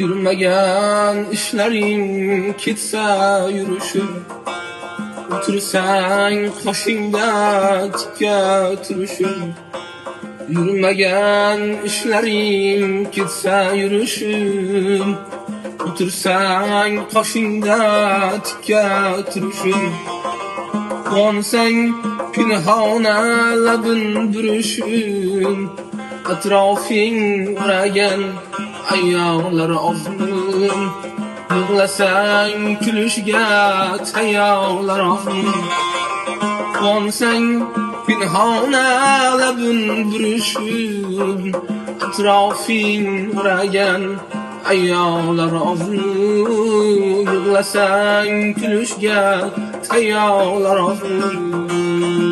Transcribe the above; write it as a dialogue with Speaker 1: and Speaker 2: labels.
Speaker 1: Yürümeyen işlerim ketsa yürüşüm. Otursan qoshingda tikka turishim. Yürümeyen işlerim ketsa yürüşüm. Otursan qoshingda tikka turishim. Qonsang pinhona labin durishim. Atrofing o'ragan ayollar ozmin. Yig'lasang kulishga tayyorlar ozmin. Qonsang pinhona labin durishim. Atrofing o'ragan ayollar ozmin. Yig'lasang kulishga tayyorlar ozmin.